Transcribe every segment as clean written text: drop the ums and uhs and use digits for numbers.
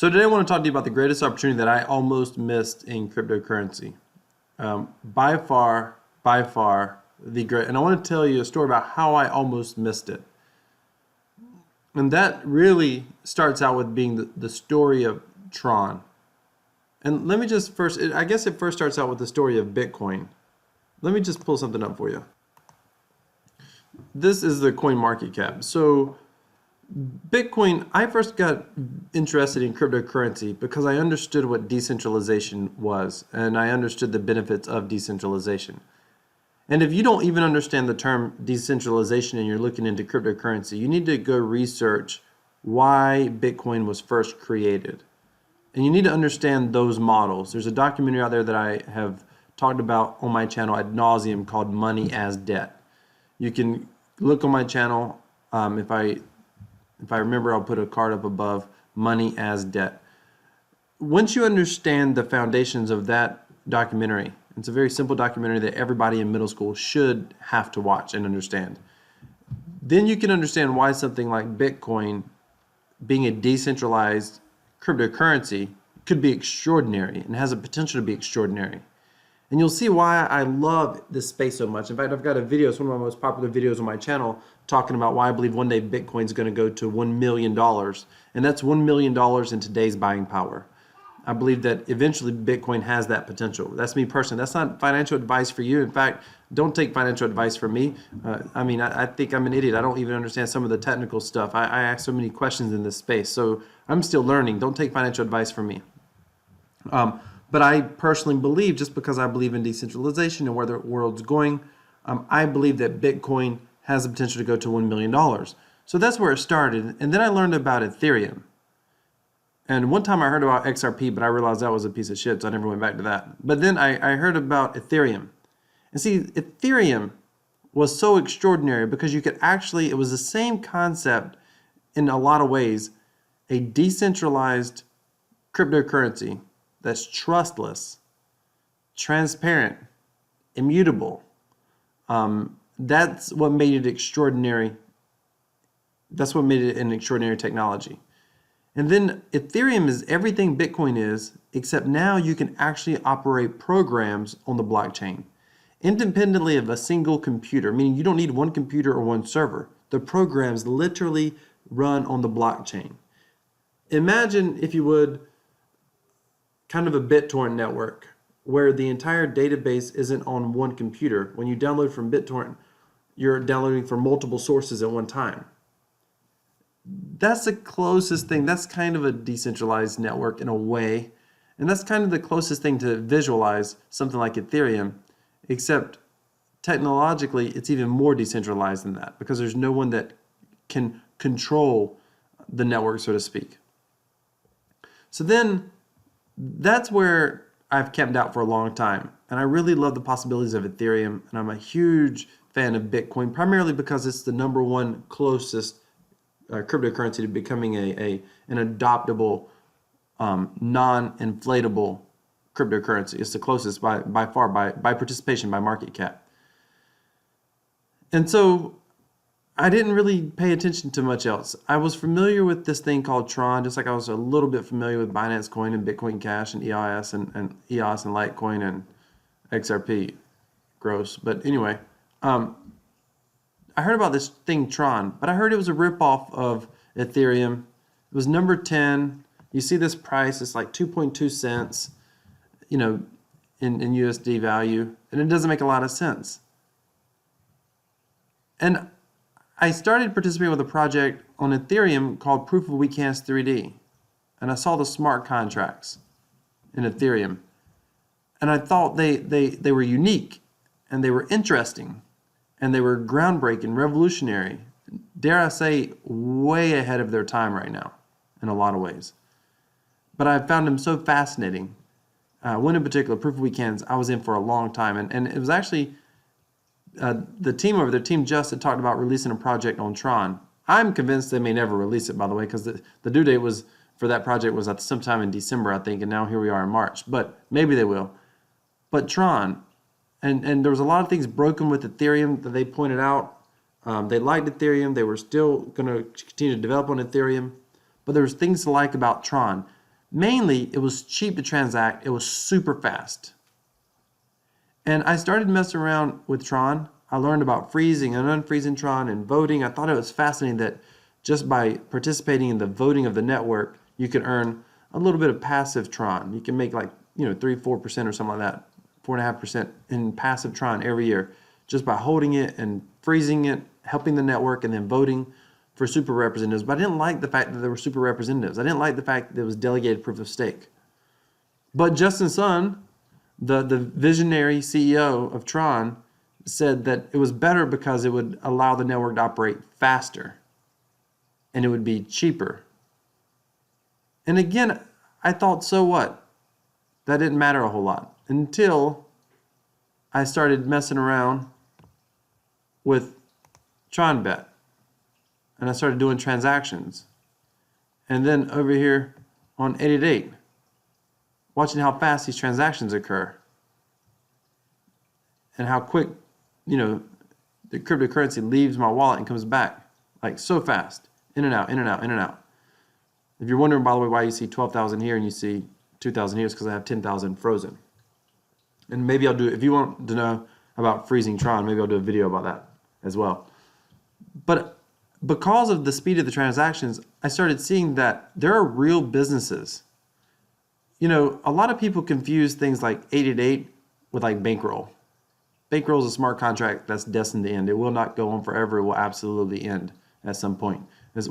So today I want to talk to you about the greatest opportunity that I almost missed in cryptocurrency. By far, the great. And I want to tell you a story about how I almost missed it. And that really starts out with being the story of Tron. And let me just first, I guess it first starts out with the story of Bitcoin. Let me just pull something up for you. This is the coin market cap. So Bitcoin, I first got interested in cryptocurrency because I understood what decentralization was, and I understood the benefits of decentralization. And if you don't even understand the term decentralization and you're looking into cryptocurrency, you need to go research why Bitcoin was first created. And you need to understand those models. There's a documentary out there that I have talked about on my channel ad nauseum called Money as Debt. You can look on my channel. If I remember, I'll put a card up above, Money as Debt. Once you understand the foundations of that documentary, it's a very simple documentary that everybody in middle school should have to watch and understand. Then you can understand why something like Bitcoin, being a decentralized cryptocurrency, could be extraordinary and has a potential to be extraordinary. And you'll see why I love this space so much. In fact, I've got a video, it's one of my most popular videos on my channel, talking about why I believe one day Bitcoin is going to go to $1 million. And that's $1 million in today's buying power. I believe that eventually Bitcoin has that potential. That's me personally. That's not financial advice for you. In fact, don't take financial advice from me. I think I'm an idiot. I don't even understand some of the technical stuff. I ask so many questions in this space. So I'm still learning. Don't take financial advice from me. But I personally believe, just because I believe in decentralization and where the world's going, I believe that Bitcoin has the potential to go to $1 million. So that's where it started. And then I learned about Ethereum. And one time I heard about XRP, but I realized that was a piece of shit, so I never went back to that. But then I heard about Ethereum. And see, Ethereum was so extraordinary because you could actually, it was the same concept in a lot of ways, a decentralized cryptocurrency that's trustless, transparent, immutable. That's what made it extraordinary. That's what made it an extraordinary technology. And then Ethereum is everything Bitcoin is, except now you can actually operate programs on the blockchain independently of a single computer, meaning you don't need one computer or one server. The programs literally run on the blockchain. Imagine, if you would, kind of a BitTorrent network where the entire database isn't on one computer. When you download from BitTorrent, you're downloading from multiple sources at one time. That's the closest thing. That's kind of a decentralized network in a way. And that's kind of the closest thing to visualize something like Ethereum, except technologically it's even more decentralized than that because there's no one that can control the network, so to speak. So then that's where I've camped out for a long time. And I really love the possibilities of Ethereum. And I'm a huge fan of Bitcoin, primarily because it's the #1 closest cryptocurrency to becoming an adoptable, non-inflatable cryptocurrency. It's the closest by far, by participation, by market cap. And so I didn't really pay attention to much else. I was familiar with this thing called Tron, just like I was a little bit familiar with Binance Coin and Bitcoin Cash and EOS and Litecoin and XRP. Gross. But anyway, I heard about this thing Tron, but I heard it was a ripoff of Ethereum. It was number 10. You see this price, it's like 2.2 cents, you know, in USD value, and it doesn't make a lot of sense. And I started participating with a project on Ethereum called Proof of Weekends 3D. And I saw the smart contracts in Ethereum. And I thought they were unique and they were interesting. And they were groundbreaking, revolutionary, dare I say, way ahead of their time right now in a lot of ways. But I found them so fascinating. One in particular, Proof of Weekends, I was in for a long time. And it was actually the team over there, Team Just, had talked about releasing a project on Tron. I'm convinced they may never release it, by the way, because the due date was for that project was at sometime in December, I think, and now here we are in March. But maybe they will. But Tron, and there was a lot of things broken with Ethereum that they pointed out. They liked Ethereum. They were still going to continue to develop on Ethereum. But there was things to like about Tron. Mainly, it was cheap to transact. It was super fast. And I started messing around with Tron. I learned about freezing and unfreezing Tron and voting. I thought it was fascinating that just by participating in the voting of the network, you could earn a little bit of passive Tron. You can make like, 3-4% or something like that, 4.5% in passive Tron every year, just by holding it and freezing it, helping the network, and then voting for super representatives. But I didn't like the fact that there were super representatives. I didn't like the fact that it was delegated proof of stake. But Justin Sun, the visionary CEO of Tron, said that it was better because it would allow the network to operate faster and it would be cheaper. And again, I thought, so what? That didn't matter a whole lot until I started messing around with TronBet and I started doing transactions. And then over here on 888, watching how fast these transactions occur and how quick, the cryptocurrency leaves my wallet and comes back, like so fast, in and out, in and out, in and out. If you're wondering, by the way, why you see 12,000 here and you see 2,000 here, it's because I have 10,000 frozen. And maybe I'll do, if you want to know about freezing Tron, maybe I'll do a video about that as well. But because of the speed of the transactions, I started seeing that there are real businesses. A lot of people confuse things like 888 with like bankroll. Bankroll is a smart contract that's destined to end. It will not go on forever. It will absolutely end at some point.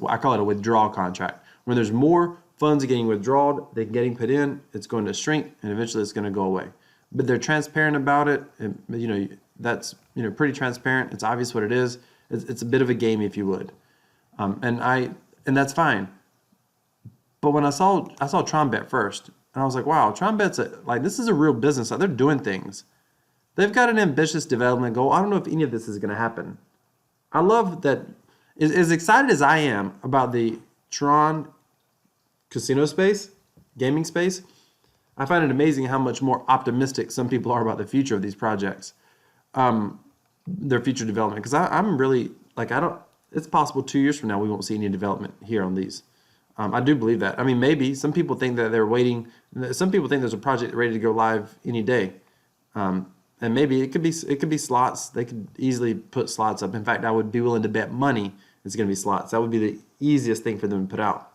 I call it a withdrawal contract. When there's more funds getting withdrawn than getting put in, it's going to shrink and eventually it's going to go away. But they're transparent about it. And, that's pretty transparent. It's obvious what it is. It's a bit of a game, if you would, and that's fine. But when I saw TronBet first, and I was like, wow, TronBet's this is a real business. They're doing things. They've got an ambitious development goal. I don't know if any of this is going to happen. I love that. As excited as I am about the Tron casino space, gaming space, I find it amazing how much more optimistic some people are about the future of these projects, their future development. Because I'm really, it's possible 2 years from now we won't see any development here on these. I do believe that. I mean, maybe some people think that they're waiting. Some people think there's a project ready to go live any day. And maybe it could be slots. They could easily put slots up. In fact, I would be willing to bet money it's going to be slots. That would be the easiest thing for them to put out.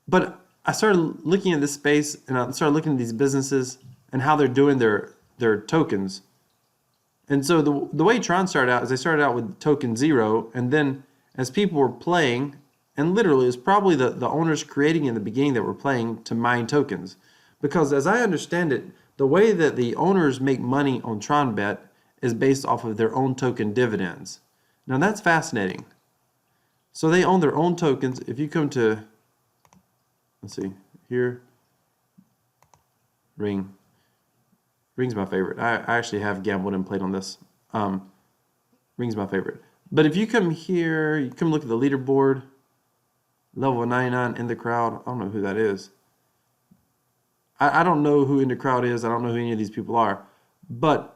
But I started looking at this space, and I started looking at these businesses and how they're doing their tokens. And so the way Tron started out is they started out with token 0, and then as people were playing, and literally it's probably the owners creating in the beginning that were playing to mine tokens. Because as I understand it, the way that the owners make money on TronBet is based off of their own token dividends. Now that's fascinating. So they own their own tokens. If you come to, let's see, here, Ring's my favorite. I actually have gambled and played on this. Ring's my favorite. But if you come here, you come look at the leaderboard, level 99 in the crowd. I don't know who that is. I don't know who in the crowd is. I don't know who any of these people are. But,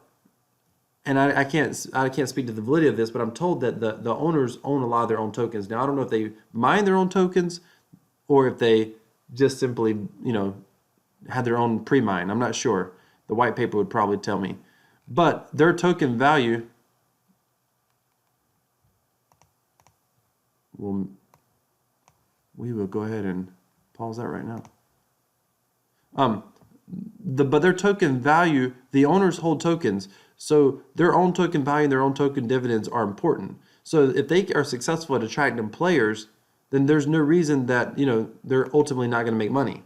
and I can't speak to the validity of this, but I'm told that the owners own a lot of their own tokens. Now, I don't know if they mine their own tokens or if they just simply, had their own pre-mine. I'm not sure. The white paper would probably tell me. But their token value, well, we will go ahead and pause that right now. But their token value, the owners hold tokens, so their own token value and their own token dividends are important. So if they are successful at attracting players, then there's no reason that they're ultimately not going to make money.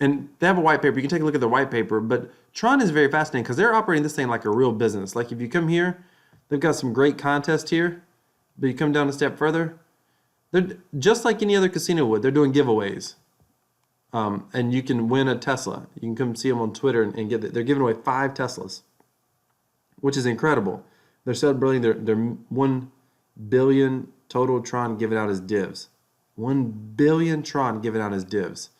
And they have a white paper. You can take a look at the white paper. But Tron is very fascinating because they're operating this thing like a real business. Like if you come here, they've got some great contests here. But you come down a step further, they're just like any other casino would. They're doing giveaways. And you can win a Tesla. You can come see them on Twitter and get it. They're giving away 5 Teslas, which is incredible. They're celebrating their 1 billion total Tron given out as divs. 1 billion Tron given out as divs.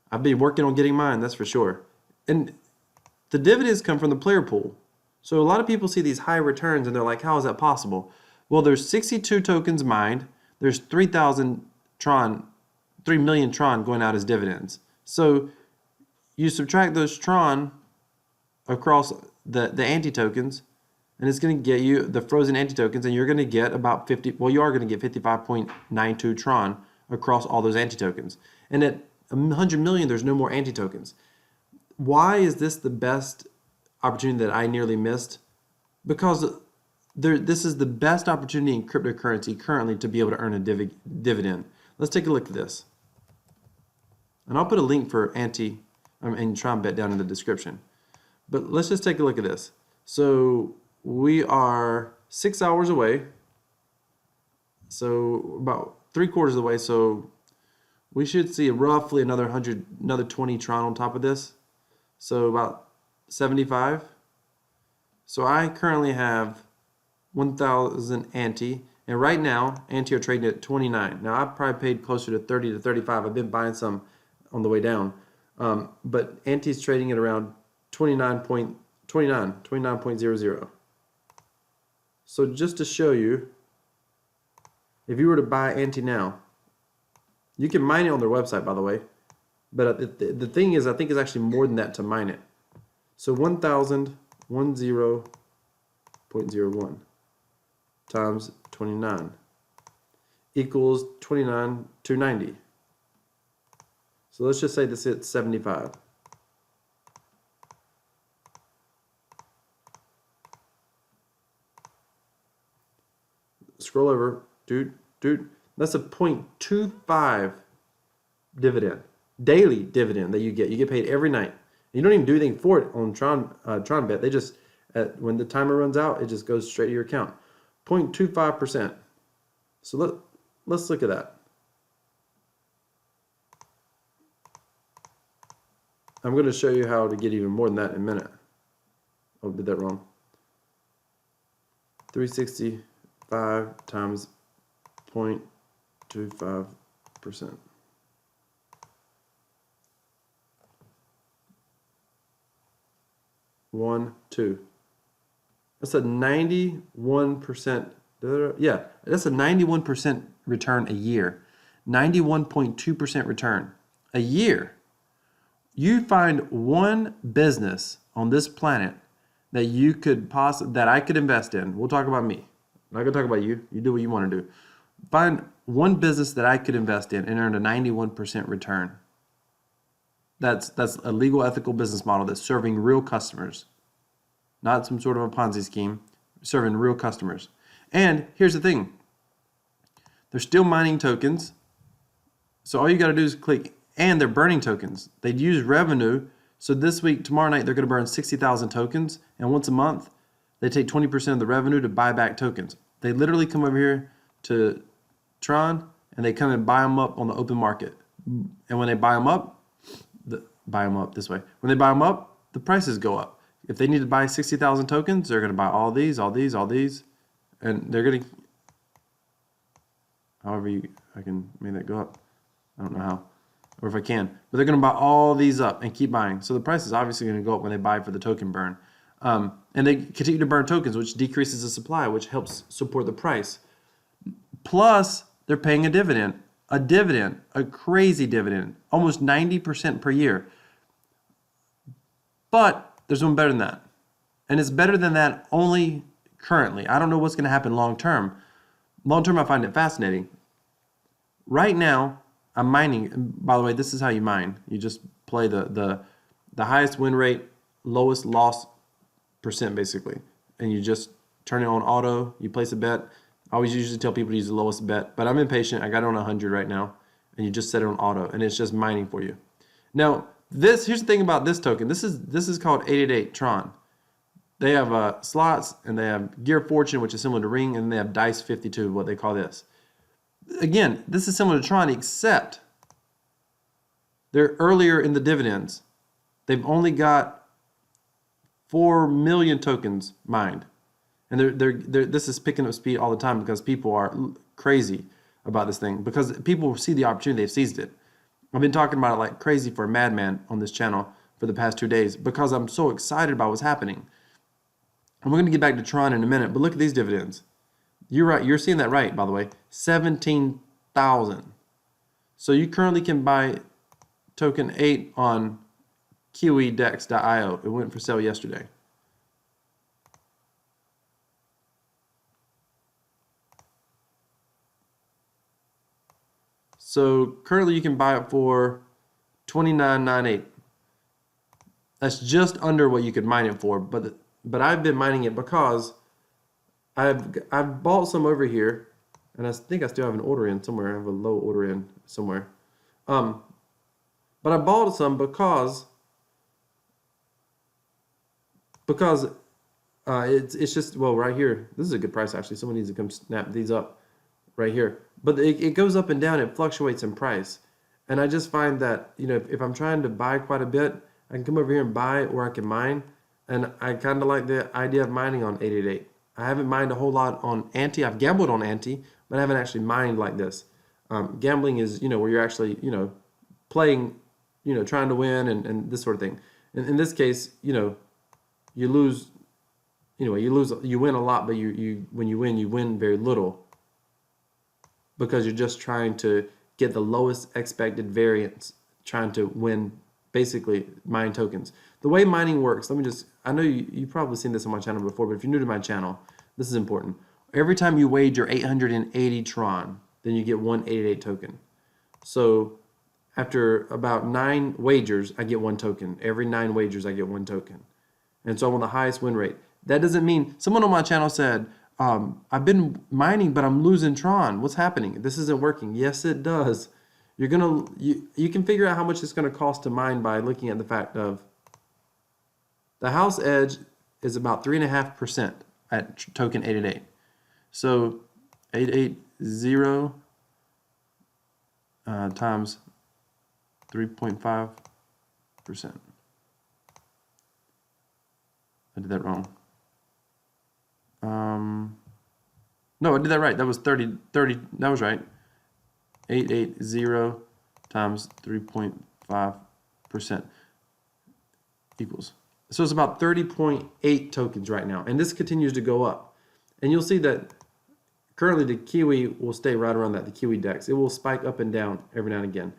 I've been working on getting mine, that's for sure. And the dividends come from the player pool. So a lot of people see these high returns and they're like, how is that possible? Well, there's 62 tokens mined. There's 3,000 Tron, 3 million Tron going out as dividends. So you subtract those Tron across the anti-tokens, and it's going to get you the frozen anti-tokens, and you're going to get about 50, well, you are going to get 55.92 Tron across all those anti-tokens. And at 100 million, there's no more anti-tokens. Why is this the best opportunity that I nearly missed? Because this is the best opportunity in cryptocurrency currently to be able to earn a dividend. Let's take a look at this. And I'll put a link for and Tron Bet down in the description. But let's just take a look at this. So we are 6 hours away. So about 3/4 of the way. So we should see roughly another 20 Tron on top of this. So about 75. So I currently have 1,000 anti, and right now anti are trading at 29. Now I've probably paid closer to 30 to 35. I've been buying some on the way down, but anti is trading at around 29.00. So just to show you, if you were to buy anti now, you can mine it on their website, by the way. But the thing is, I think it's actually more than that to mine it. So 1,010.01 times 29 equals 29,290. So let's just say this hits 75. Scroll over, dude. That's a 0.25 dividend, daily dividend that you get. You get paid every night. You don't even do anything for it on Tron Bet. They just, when the timer runs out, it just goes straight to your account. 0.25%. So let's look at that. I'm going to show you how to get even more than that in a minute. Oh, did that wrong. 365 times 0.25%. 1, 2. That's a 91%. Yeah, that's a 91% return a year. 91.2% return a year. You find one business on this planet that you could that I could invest in. We'll talk about me. I'm not gonna talk about you. You do what you want to do. Find one business that I could invest in and earn a 91% return. That's a legal, ethical business model that's serving real customers, not some sort of a Ponzi scheme, serving real customers. And here's the thing. They're still mining tokens. So all you got to do is click, and they're burning tokens. They'd use revenue. So this week, tomorrow night, they're going to burn 60,000 tokens. And once a month, they take 20% of the revenue to buy back tokens. They literally come over here to Tron, and they come and buy them up on the open market. And when they buy them up, this way. When they buy them up, the prices go up. If they need to buy 60,000 tokens, they're going to buy all these, and they're going to, however I can make that go up. I don't know how, or if I can, but they're going to buy all these up and keep buying. So the price is obviously going to go up when they buy for the token burn. And they continue to burn tokens, which decreases the supply, which helps support the price. Plus, they're paying a dividend, a crazy dividend, almost 90% per year. But there's one better than that. And it's better than that only currently. I don't know what's going to happen long term. Long term, I find it fascinating. Right now, I'm mining. And by the way, this is how you mine. You just play the highest win rate, lowest loss percent, basically. And you just turn it on auto. You place a bet. I always usually tell people to use the lowest bet. But I'm impatient. I got it on 100 right now. And you just set it on auto. And it's just mining for you. Now, here's the thing about this token. This is called 888 Tron. They have slots, and they have Gear Fortune, which is similar to Ring, and they have Dice 52, what they call this. Again, this is similar to Tron, except they're earlier in the dividends. They've only got 4 million tokens mined, and this is picking up speed all the time because people are crazy about this thing, because people see the opportunity, they've seized it. I've been talking about it like crazy for a madman on this channel for the past 2 days because I'm so excited about what's happening. And we're going to get back to Tron in a minute, but look at these dividends. You're right. You're seeing that right, by the way. 17,000. So you currently can buy token 8 on kiwidex.io. It went for sale yesterday. So currently you can buy it for $29.98. That's just under what you could mine it for, but I've been mining it because I've bought some over here, and I think I still have an order in somewhere. I have a low order in somewhere. But I bought some because it's just, well, right here. This is a good price actually. Someone needs to come snap these up right here. But it goes up and down. It fluctuates in price, and I just find that, you know, if I'm trying to buy quite a bit, I can come over here and buy, or I can mine. And I kind of like the idea of mining on 888. I haven't mined a whole lot on ante. I've gambled on ante, but I haven't actually mined like this. Gambling is, you know, where you're actually, you know, playing, you know, trying to win and this sort of thing. And in this case, you know, you lose, you win a lot, but when you win very little, because you're just trying to get the lowest expected variance, trying to win, basically mine tokens. The way mining works, I know you've probably seen this on my channel before, but if you're new to my channel, this is important. Every time you wager 880 Tron, then you get one 888 token. So after about 9 wagers, I get 1 token. Every 9 wagers, I get 1 token. And so I want the highest win rate. That doesn't mean, someone on my channel said, I've been mining, but I'm losing Tron. What's happening? This isn't working. Yes, it does. You can figure out how much it's gonna cost to mine by looking at the fact of the house edge is about 3.5% at token 888. So 880 times 3.5%. I did that wrong. No, I did that right. That was 30. That was right. 880 times 3.5% equals. So it's about 30.8 tokens right now. And this continues to go up. And you'll see that currently the Kiwi will stay right around that, the Kiwi Dex. It will spike up and down every now and again.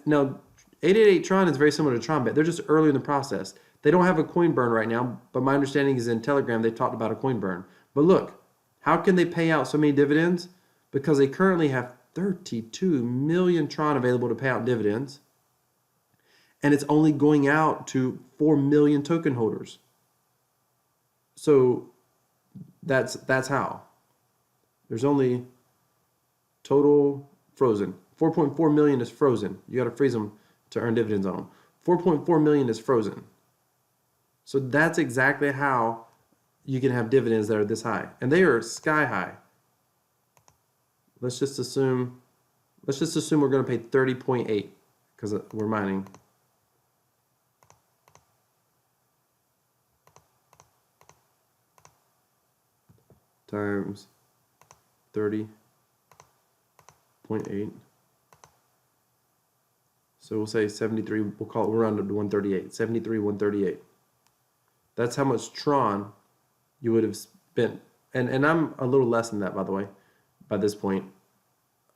Now 888 Tron is very similar to TronBet. They're just early in the process. They don't have a coin burn right now, but my understanding is in Telegram they talked about a coin burn. But look, how can they pay out so many dividends? Because they currently have 32 million Tron available to pay out dividends, and it's only going out to 4 million token holders. So that's how. There's only total frozen. 4.4 million is frozen. You got to freeze them to earn dividends on them. 4.4 million is frozen. So that's exactly how you can have dividends that are this high. And they are sky high. Let's just assume we're going to pay 30.8 because we're mining. Times 30.8. So we'll say 73, we'll round up to 138. 73, 138. That's how much Tron you would have spent. And I'm a little less than that, by the way, by this point.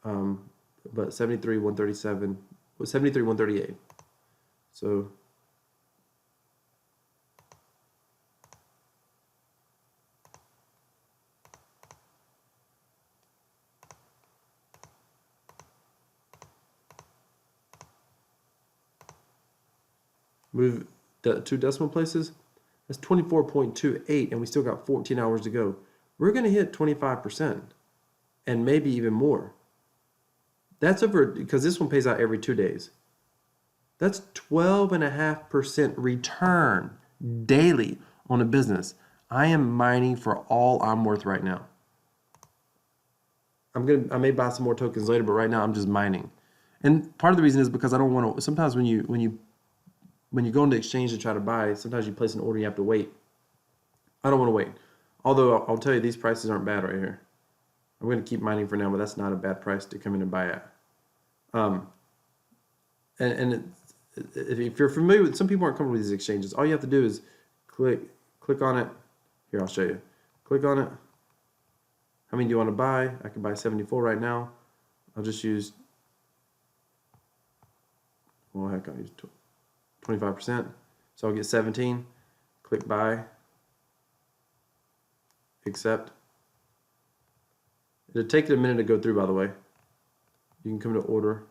But 73, 137, well, 73, 138. So move the 2 decimal places. That's 24.28, and we still got 14 hours to go. We're going to hit 25% and maybe even more. That's over, because this one pays out every 2 days. That's 12.5% return daily on a business. I am mining for all I'm worth right now. I may buy some more tokens later, but right now I'm just mining. And part of the reason is because I don't want to, sometimes when you go into exchange to try to buy, sometimes you place an order and you have to wait. I don't want to wait. Although I'll tell you, these prices aren't bad right here. I'm going to keep mining for now, but that's not a bad price to come in and buy at. If you're familiar with, some people aren't comfortable with these exchanges. All you have to do is click on it. Here, I'll show you. Click on it. How many do you want to buy? I can buy 74 right now. I'll just use well, heck, I'll use 25%. So I'll get 17. Click buy. Accept. It'll take it a minute to go through, by the way. You can come to order.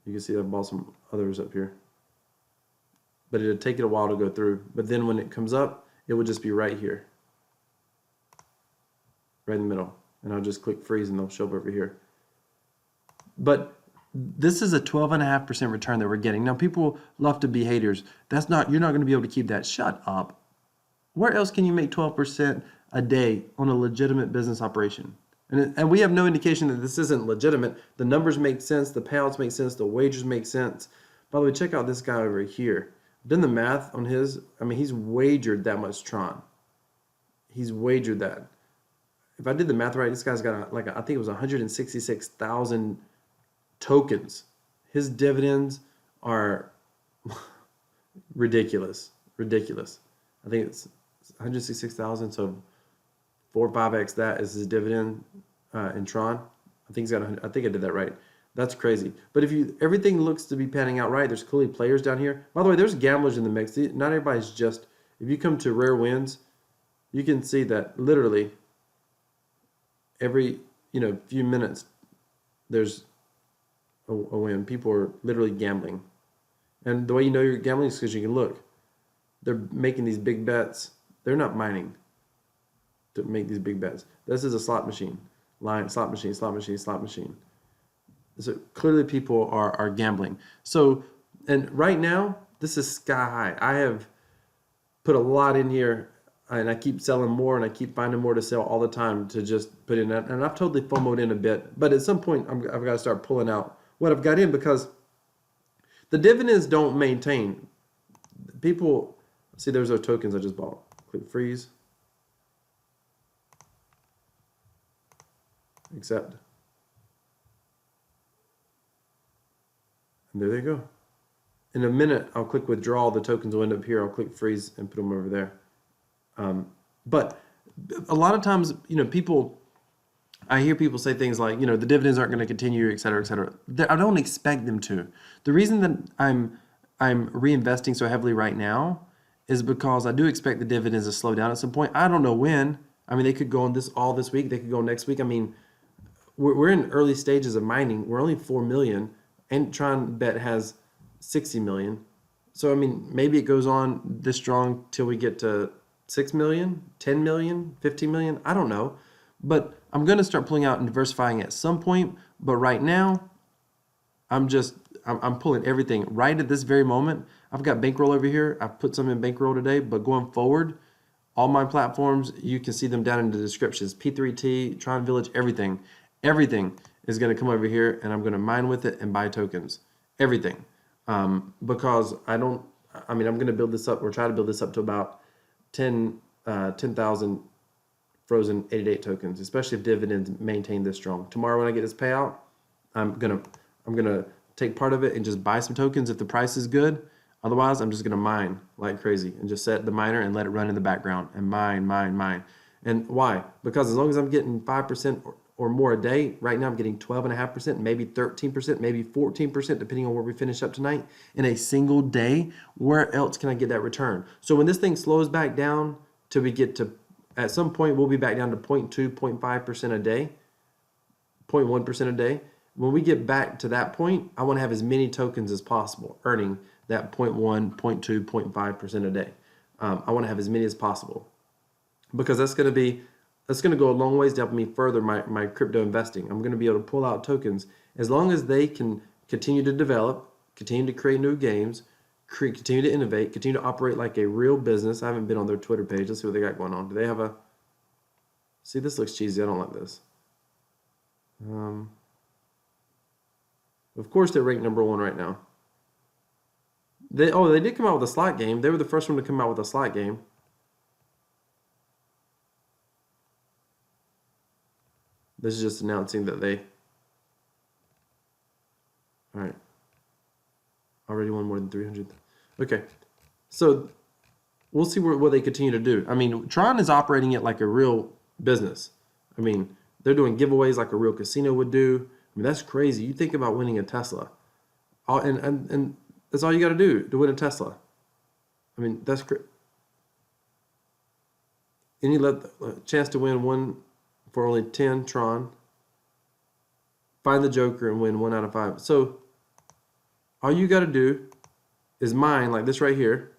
You can see I bought some others up here. But it'll take it a while to go through. But then when it comes up, it will just be right here. Right in the middle. And I'll just click freeze and they'll show up over here. But this is a 12.5% return that we're getting. Now, people love to be haters. That's not, you're not going to be able to keep that. Shut up. Where else can you make 12% a day on a legitimate business operation? And we have no indication that this isn't legitimate. The numbers make sense. The payouts make sense. The wages make sense. By the way, check out this guy over here. I've done the math on his. I mean, he's wagered that much Tron. He's wagered that. If I did the math right, this guy's got I think it was 166,000 tokens. His dividends are ridiculous. Ridiculous. I think it's 166,000, so 4 or 5x that is his dividend in Tron. I think he's got. I think I did that right. That's crazy. But if everything looks to be panning out right, there's clearly players down here. By the way, there's gamblers in the mix. Not everybody's just. If you come to rare wins, you can see that literally every few minutes there's a win. People are literally gambling, and the way you know you're gambling is because you can look. They're making these big bets. They're not mining to make these big bets. This is a slot machine. Slot machine, slot machine, slot machine. So clearly people are gambling. So, and right now, this is sky high. I have put a lot in here, and I keep selling more, and I keep finding more to sell all the time to just put in that. And I've totally FOMO'd in a bit. But at some point, I've got to start pulling out what I've got in, because the dividends don't maintain. People, see, there's those tokens I just bought. Click freeze. Accept. And there they go. In a minute, I'll click withdraw. The tokens will end up here. I'll click freeze and put them over there. But a lot of times, I hear people say things like, the dividends aren't going to continue, et cetera, et cetera. I don't expect them to. The reason that I'm reinvesting so heavily right now is because I do expect the dividends to slow down at some point. I don't know when. I mean, they could go on all this week. They could go next week. I mean, we're in early stages of mining. We're only 4 million, and Tron Bet has 60 million. So, I mean, maybe it goes on this strong till we get to 6 million, 10 million, 15 million. I don't know. But I'm going to start pulling out and diversifying at some point. But right now, I'm pulling everything right at this very moment. I've got bankroll over here. I've put some in bankroll today. But going forward, all my platforms, you can see them down in the descriptions. P3T, Tron Village, everything. Everything is going to come over here, and I'm going to mine with it and buy tokens. Everything. Because I'm going to build this up, or try to build this up to about 10,000 frozen 88 tokens, especially if dividends maintain this strong. Tomorrow when I get this payout, I'm gonna take part of it and just buy some tokens if the price is good. Otherwise, I'm just gonna mine like crazy and just set the miner and let it run in the background and mine. And why? Because as long as I'm getting 5% or more a day, right now I'm getting 12.5%, maybe 13%, maybe 14%, depending on where we finish up tonight in a single day. Where else can I get that return? So when this thing slows back down till we get to, at some point, we'll be back down to 0.2, 0.5% a day, 0.1% a day. When we get back to that point, I want to have as many tokens as possible, earning that 0.1, 0.2, 0.5% a day. I want to have as many as possible, because that's going to go a long ways to help me further my crypto investing. I'm going to be able to pull out tokens as long as they can continue to develop, continue to create new games, continue to innovate, continue to operate like a real business. I haven't been on their Twitter page. Let's see what they got going on. Do they have see, this looks cheesy. I don't like this. Of course, they're ranked #1 right now. They did come out with a slot game. They were the first one to come out with a slot game. This is just announcing that they, all right, already won more than 300. Okay, so we'll see what they continue to do. I mean, Tron is operating it like a real business. I mean, they're doing giveaways like a real casino would do. I mean, that's crazy. You think about winning a Tesla. And that's all you got to do to win a Tesla. I mean, that's great. And you let the chance to win one for only 10 Tron. Find the Joker and win 1 out of 5. So all you got to do is mine like this right here.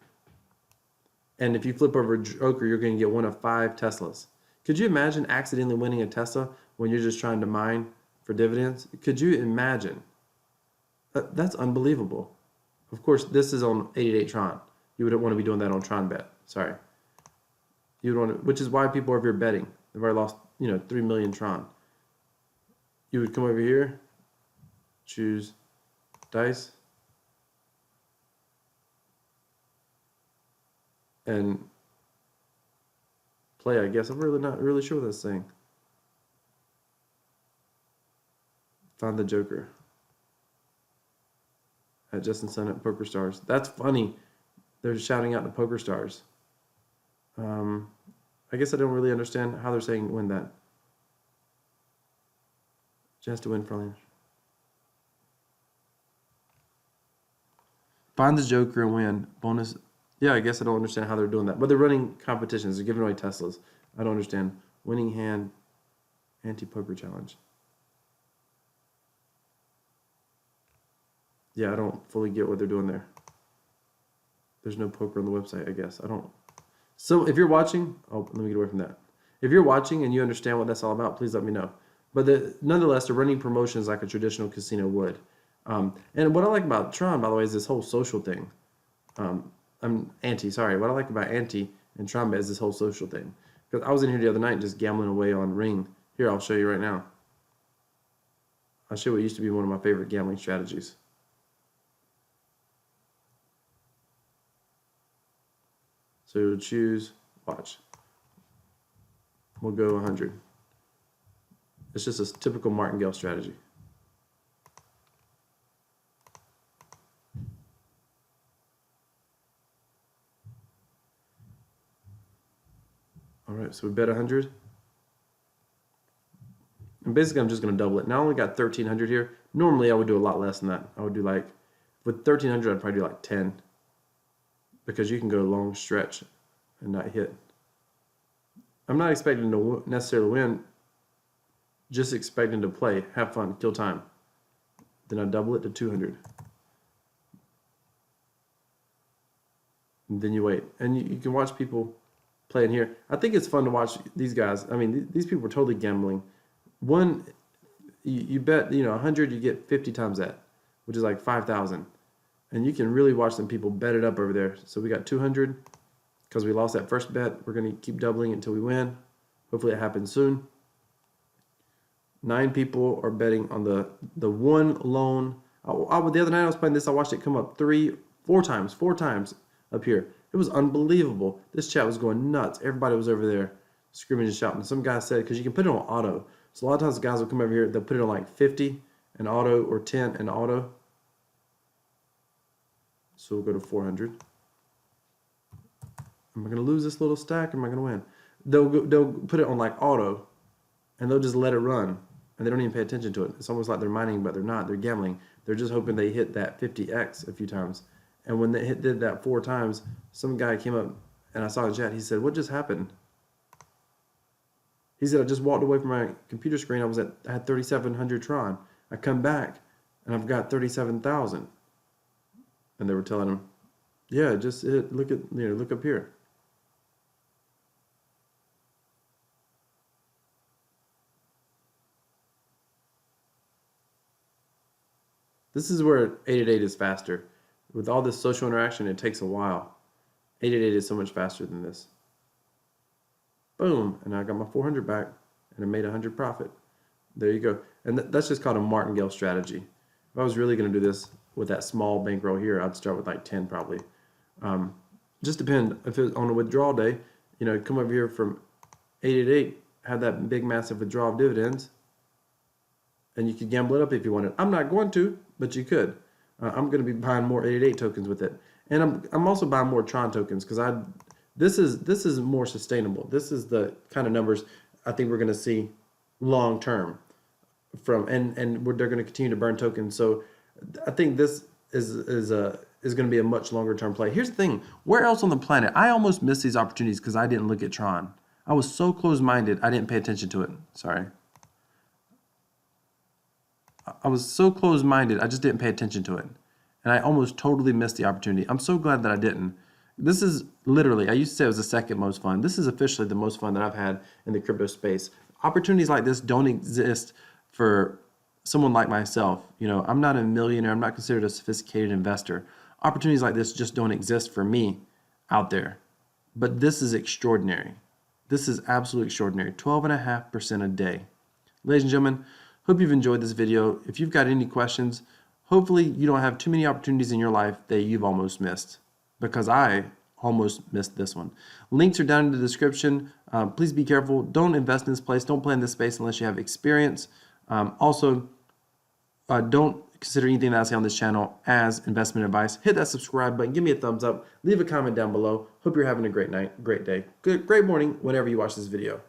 And if you flip over a Joker, you're going to get 1 of 5 Teslas. Could you imagine accidentally winning a Tesla when you're just trying to mine for dividends? Could you imagine? That's unbelievable. Of course, this is on 888 Tron. You wouldn't want to be doing that on Tron Bet. Sorry. You would want to, which is why people are over here betting. They've already lost, 3 million Tron. You would come over here, choose dice, and play, I guess. I'm really not really sure what that's saying. Find the Joker. At Justin Sun at Poker Stars. That's funny. They're shouting out the Poker Stars. I guess I don't really understand how they're saying win that. Chance to win friendly. Find the Joker and win. Bonus. Yeah, I guess I don't understand how they're doing that. But they're running competitions. They're giving away Teslas. I don't understand. Winning hand anti-poker challenge. Yeah, I don't fully get what they're doing there. There's no poker on the website, I guess. I don't. So if you're watching, let me get away from that. If you're watching and you understand what that's all about, please let me know. But nonetheless, they're running promotions like a traditional casino would. And what I like about Tron, by the way, is this whole social thing. What I like about Anti and Tron Bet is this whole social thing. Because I was in here the other night just gambling away on Ring. Here, I'll show you right now. I'll show you what used to be one of my favorite gambling strategies. So choose, watch. We'll go 100. It's just a typical martingale strategy. All right, so we bet 100. And basically, I'm just going to double it. Now I only got 1,300 here. Normally, I would do a lot less than that. I would do with 1,300, I'd probably do 10. Because you can go a long stretch and not hit. I'm not expecting to necessarily win, just expecting to play, have fun, kill time. Then I double it to 200. And then you wait. And you can watch people play in here. I think it's fun to watch these guys. I mean, these people are totally gambling. You bet, 100, you get 50 times that, which is like 5,000. And you can really watch them people bet it up over there. So we got 200 because we lost that first bet. We're going to keep doubling it until we win. Hopefully it happens soon. 9 people are betting on the one lone. The other night I was playing this. I watched it come up 4 times up here. It was unbelievable. This chat was going nuts. Everybody was over there screaming and shouting. Some guy said, because you can put it on auto. So a lot of times guys will come over here. They'll put it on 50 and auto or 10 and auto. So we'll go to 400. Am I going to lose this little stack or am I going to win? They'll put it on auto and they'll just let it run and they don't even pay attention to it. It's almost like they're mining, but they're not. They're gambling. They're just hoping they hit that 50x a few times. And when they did that 4 times, some guy came up and I saw in chat. He said, "What just happened?" He said, "I just walked away from my computer screen. I had 3,700 Tron. I come back and I've got 37,000." And they were telling him, "Yeah, just look up here." This is where 888 is faster. With all this social interaction, it takes a while. 888 is so much faster than this. Boom, and I got my 400 back, and I made 100 profit. There you go. And that's just called a martingale strategy. If I was really going to do this with that small bankroll here, I'd start with 10 probably. Just depend. If it's on a withdrawal day, come over here from 888, have that big massive withdrawal of dividends, and you could gamble it up if you wanted. I'm not going to, but you could. I'm going to be buying more 888 tokens with it, and I'm also buying more Tron tokens because this is more sustainable. This is the kind of numbers I think we're going to see long term from, and they're going to continue to burn tokens. So I think this is going to be a much longer term play. Here's the thing: where else on the planet? I almost missed these opportunities because I didn't look at Tron. I was so close-minded, I didn't pay attention to it. Sorry. I was so close-minded, I just didn't pay attention to it. And I almost totally missed the opportunity. I'm so glad that I didn't. This is literally, I used to say it was the second most fun. This is officially the most fun that I've had in the crypto space. Opportunities like this don't exist for someone like myself. You know, I'm not a millionaire. I'm not considered a sophisticated investor. Opportunities like this just don't exist for me out there. But this is extraordinary. This is absolutely extraordinary. 12.5% a day. Ladies and gentlemen, hope you've enjoyed this video. If you've got any questions, hopefully you don't have too many opportunities in your life that you've almost missed, because I almost missed this one. Links are down in the description. Please be careful. Don't invest in this place. Don't play in this space unless you have experience. Also, don't consider anything that I say on this channel as investment advice. Hit that subscribe button. Give me a thumbs up. Leave a comment down below. Hope you're having a great night, great day, great morning whenever you watch this video.